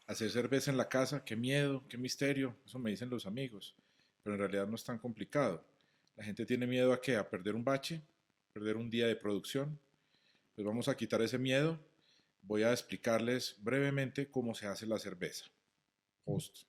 Hacer cerveza en la casa, qué miedo, qué misterio, eso me dicen los amigos, pero en realidad no es tan complicado. La gente tiene miedo a qué, a perder un bache, perder un día de producción. Pues vamos a quitar ese miedo. Voy a explicarles brevemente cómo se hace la cerveza. Host.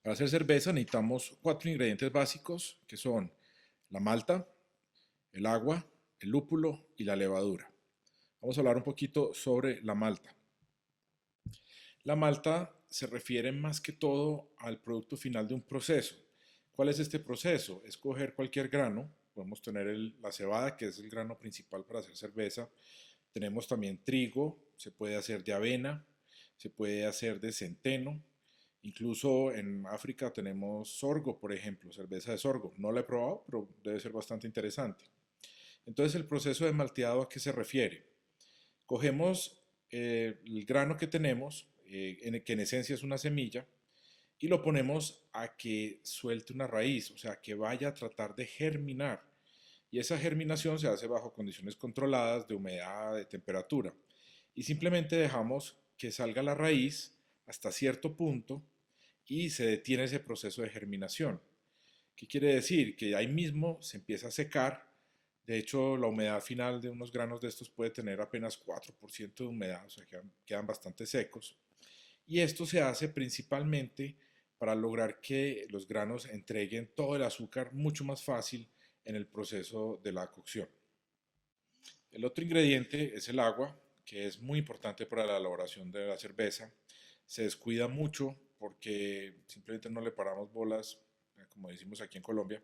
Para hacer cerveza necesitamos cuatro ingredientes básicos que son la malta, el agua, el lúpulo y la levadura. Vamos a hablar un poquito sobre la malta. La malta se refiere más que todo al producto final de un proceso. ¿Cuál es este proceso? Es coger cualquier grano. Podemos tener la cebada, que es el grano principal para hacer cerveza. Tenemos también trigo, se puede hacer de avena, se puede hacer de centeno. Incluso en África tenemos sorgo, por ejemplo, cerveza de sorgo. No la he probado, pero debe ser bastante interesante. Entonces, el proceso de malteado, ¿a qué se refiere? Cogemos el grano que tenemos, que en esencia es una semilla, y lo ponemos a que suelte una raíz, o sea, que vaya a tratar de germinar. Y esa germinación se hace bajo condiciones controladas de humedad, de temperatura. Y simplemente dejamos que salga la raíz hasta cierto punto y se detiene ese proceso de germinación. ¿Qué quiere decir? Que ahí mismo se empieza a secar. De hecho, la humedad final de unos granos de estos puede tener apenas 4% de humedad, o sea, quedan bastante secos. Y esto se hace principalmente para lograr que los granos entreguen todo el azúcar mucho más fácil en el proceso de la cocción. El otro ingrediente es el agua, que es muy importante para la elaboración de la cerveza. Se descuida mucho porque simplemente no le paramos bolas, como decimos aquí en Colombia.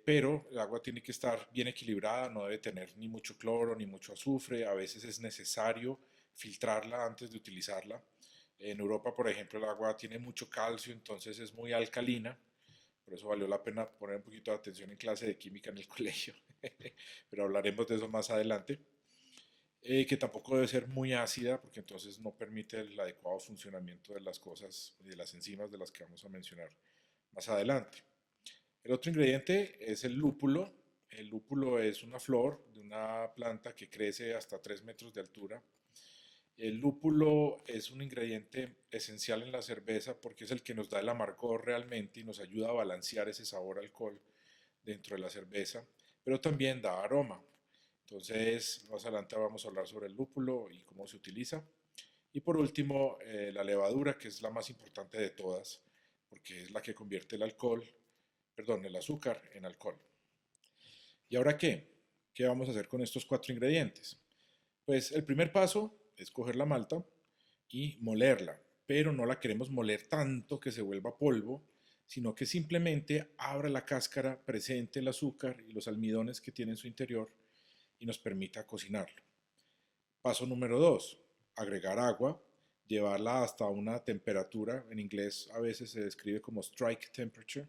Pero el agua tiene que estar bien equilibrada, no debe tener ni mucho cloro ni mucho azufre. A veces es necesario filtrarla antes de utilizarla. En Europa, por ejemplo, el agua tiene mucho calcio, entonces es muy alcalina. Por eso valió la pena poner un poquito de atención en clase de química en el colegio. Pero hablaremos de eso más adelante. Que tampoco debe ser muy ácida porque entonces no permite el adecuado funcionamiento de las cosas y de las enzimas de las que vamos a mencionar más adelante. El otro ingrediente es el lúpulo. El lúpulo es una flor de una planta que crece hasta 3 metros de altura. El lúpulo es un ingrediente esencial en la cerveza porque es el que nos da el amargor realmente y nos ayuda a balancear ese sabor alcohol dentro de la cerveza, pero también da aroma. Entonces, más adelante vamos a hablar sobre el lúpulo y cómo se utiliza. Y por último, la levadura, que es la más importante de todas, porque es la que convierte el alcohol, perdón, el azúcar en alcohol. ¿Y ahora qué? ¿Qué vamos a hacer con estos cuatro ingredientes? Pues el primer paso es coger la malta y molerla, pero no la queremos moler tanto que se vuelva polvo, sino que simplemente abra la cáscara, presente el azúcar y los almidones que tiene en su interior y nos permita cocinarlo. Paso número 2, agregar agua, llevarla hasta una temperatura, en inglés a veces se describe como strike temperature,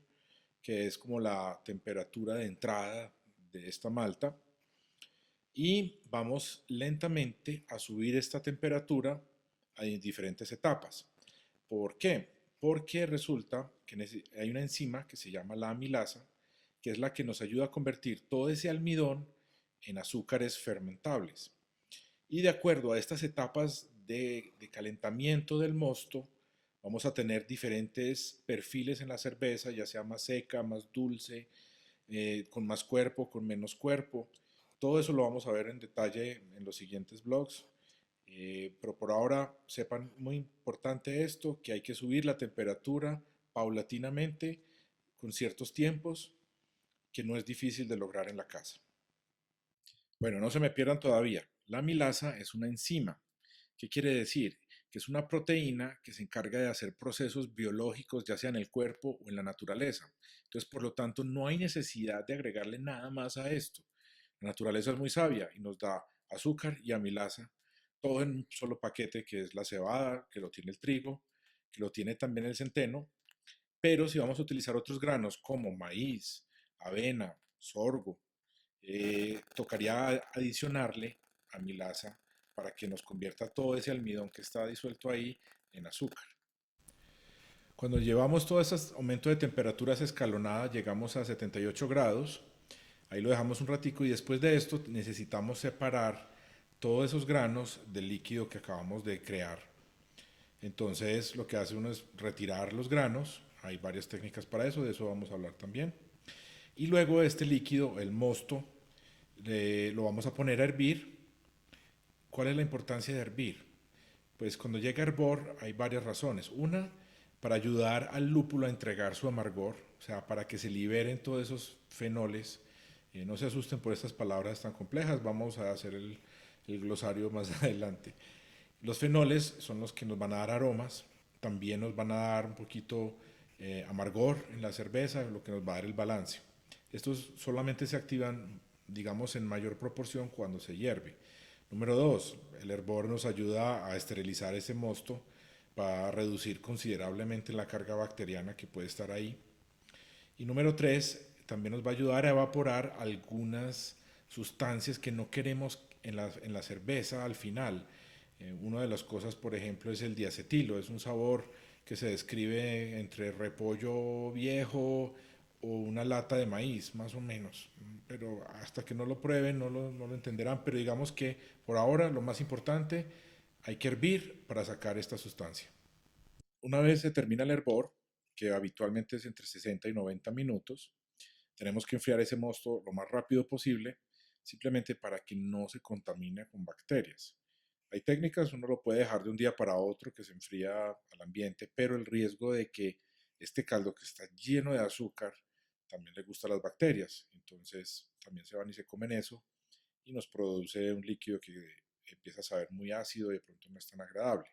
que es como la temperatura de entrada de esta malta, y vamos lentamente a subir esta temperatura en diferentes etapas. ¿Por qué? Porque resulta que hay una enzima que se llama la amilasa, que es la que nos ayuda a convertir todo ese almidón en azúcares fermentables. Y de acuerdo a estas etapas de calentamiento del mosto, vamos a tener diferentes perfiles en la cerveza, ya sea más seca, más dulce, con más cuerpo, con menos cuerpo. Todo eso lo vamos a ver en detalle en los siguientes blogs. Pero por ahora sepan muy importante esto, que hay que subir la temperatura paulatinamente con ciertos tiempos que no es difícil de lograr en la casa. Bueno, no se me pierdan todavía. La amilasa es una enzima. ¿Qué quiere decir? que es una proteína que se encarga de hacer procesos biológicos, ya sea en el cuerpo o en la naturaleza. Entonces, por lo tanto, no hay necesidad de agregarle nada más a esto. La naturaleza es muy sabia y nos da azúcar y amilasa, todo en un solo paquete, que es la cebada, que lo tiene el trigo, que lo tiene también el centeno. Pero si vamos a utilizar otros granos como maíz, avena, sorgo, tocaría adicionarle amilasa para que nos convierta todo ese almidón que está disuelto ahí en azúcar. Cuando llevamos todo ese aumento de temperaturas escalonadas, llegamos a 78 grados, ahí lo dejamos un ratico y después de esto necesitamos separar todos esos granos del líquido que acabamos de crear. Entonces lo que hace uno es retirar los granos, hay varias técnicas para eso, de eso vamos a hablar también. Y luego este líquido, el mosto, lo vamos a poner a hervir. ¿Cuál es la importancia de hervir? Pues cuando llega a hervor hay varias razones. Una, para ayudar al lúpulo a entregar su amargor, o sea, para que se liberen todos esos fenoles. No se asusten por estas palabras tan complejas, vamos a hacer el glosario más adelante. Los fenoles son los que nos van a dar aromas, también nos van a dar un poquito amargor en la cerveza, lo que nos va a dar el balance. Estos solamente se activan, digamos, en mayor proporción cuando se hierve. Número dos, el hervor nos ayuda a esterilizar ese mosto para reducir considerablemente la carga bacteriana que puede estar ahí. Y número tres, también nos va a ayudar a evaporar algunas sustancias que no queremos en la cerveza al final. Una de las cosas, por ejemplo, es el diacetilo. Es un sabor que se describe entre repollo viejo o una lata de maíz, más o menos. Pero hasta que no lo prueben no lo entenderán. Pero digamos que por ahora lo más importante, hay que hervir para sacar esta sustancia. Una vez se termina el hervor, que habitualmente es entre 60 y 90 minutos, tenemos que enfriar ese mosto lo más rápido posible, simplemente para que no se contamine con bacterias. Hay técnicas, uno lo puede dejar de un día para otro que se enfría al ambiente, pero el riesgo de que este caldo que está lleno de azúcar también le gusta a las bacterias, entonces también se van y se comen eso y nos produce un líquido que empieza a saber muy ácido y de pronto no es tan agradable.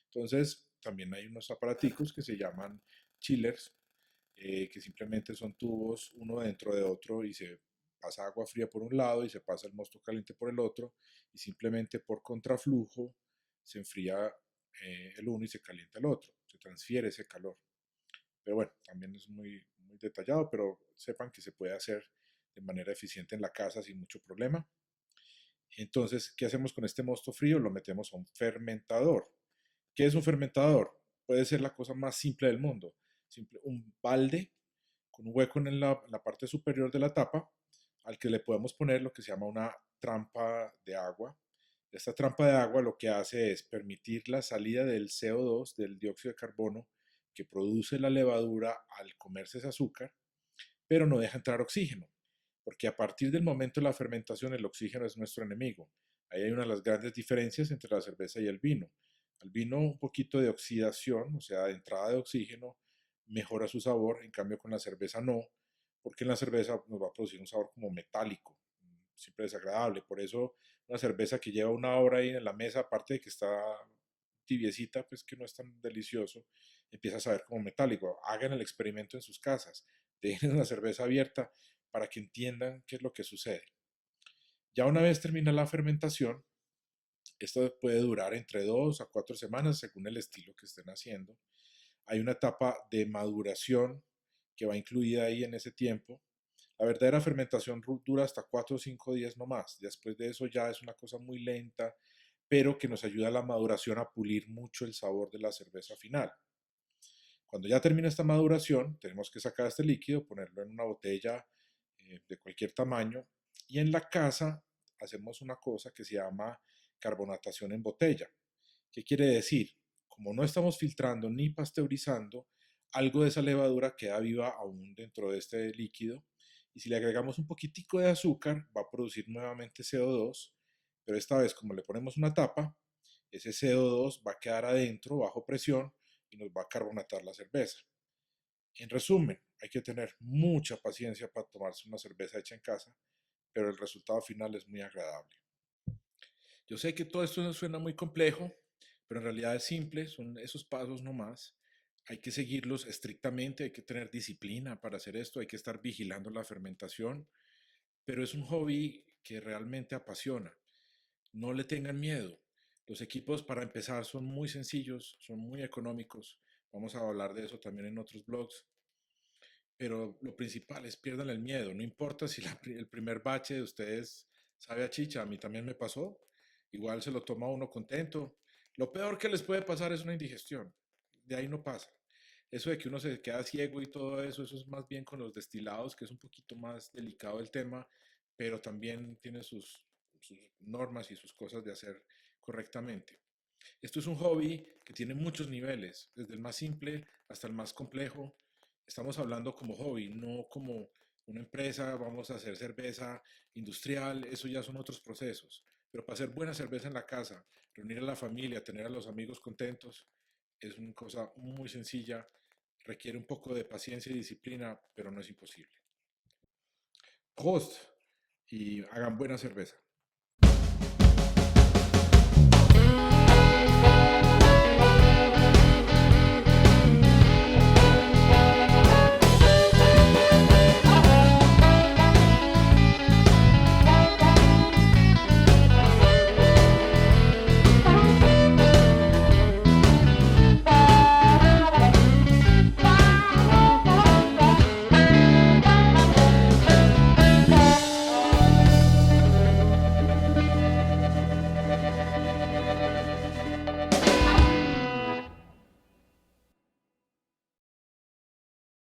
Entonces, también hay unos aparaticos que se llaman chillers, que simplemente son tubos uno dentro de otro y se pasa agua fría por un lado y se pasa el mosto caliente por el otro y simplemente por contraflujo se enfría el uno y se calienta el otro, se transfiere ese calor. Pero bueno, también es muy detallado, pero sepan que se puede hacer de manera eficiente en la casa sin mucho problema. Entonces, ¿qué hacemos con este mosto frío? Lo metemos a un fermentador. ¿Qué es un fermentador? Puede ser la cosa más simple del mundo. Un balde con un hueco en la parte superior de la tapa al que le podemos poner lo que se llama una trampa de agua. Esta trampa de agua lo que hace es permitir la salida del CO2, del dióxido de carbono que produce la levadura al comerse ese azúcar, pero no deja entrar oxígeno, porque a partir del momento de la fermentación el oxígeno es nuestro enemigo. Ahí hay una de las grandes diferencias entre la cerveza y el vino. Al vino un poquito de oxidación, o sea, de entrada de oxígeno, mejora su sabor, en cambio con la cerveza no, porque en la cerveza nos va a producir un sabor como metálico, siempre desagradable. Por eso una cerveza que lleva una hora ahí en la mesa, aparte de que está tibiecita, pues que no es tan delicioso, empieza a saber como metálico. Hagan el experimento en sus casas, dejen una cerveza abierta para que entiendan qué es lo que sucede. Ya una vez termina la fermentación, esto puede durar entre 2 a 4 semanas según el estilo que estén haciendo. Hay una etapa de maduración que va incluida ahí en ese tiempo. La verdadera fermentación dura hasta 4 o 5 días no más. Después de eso ya es una cosa muy lenta, pero que nos ayuda a la maduración a pulir mucho el sabor de la cerveza final. Cuando ya termina esta maduración, tenemos que sacar este líquido, ponerlo en una botella de cualquier tamaño y en la casa hacemos una cosa que se llama carbonatación en botella. ¿Qué quiere decir? Como no estamos filtrando ni pasteurizando, algo de esa levadura queda viva aún dentro de este líquido y si le agregamos un poquitico de azúcar va a producir nuevamente CO2, pero esta vez como le ponemos una tapa, ese CO2 va a quedar adentro bajo presión y nos va a carbonatar la cerveza. En resumen, hay que tener mucha paciencia para tomarse una cerveza hecha en casa, pero el resultado final es muy agradable. Yo sé que todo esto suena muy complejo, pero en realidad es simple, son esos pasos nomás. Hay que seguirlos estrictamente, hay que tener disciplina para hacer esto, hay que estar vigilando la fermentación, pero es un hobby que realmente apasiona. No le tengan miedo. Los equipos para empezar son muy sencillos, son muy económicos. Vamos a hablar de eso también en otros blogs. Pero lo principal es pierdan el miedo. No importa si el primer bache de ustedes sabe a chicha, a mí también me pasó. Igual se lo toma uno contento. Lo peor que les puede pasar es una indigestión. De ahí no pasa. Eso de que uno se queda ciego y todo eso, eso es más bien con los destilados, que es un poquito más delicado el tema, pero también tiene sus normas y sus cosas de hacer correctamente. Esto es un hobby que tiene muchos niveles, desde el más simple hasta el más complejo. Estamos hablando como hobby, no como una empresa, vamos a hacer cerveza industrial, eso ya son otros procesos. Pero para hacer buena cerveza en la casa, reunir a la familia, tener a los amigos contentos, es una cosa muy sencilla, requiere un poco de paciencia y disciplina, pero no es imposible. Prost y hagan buena cerveza.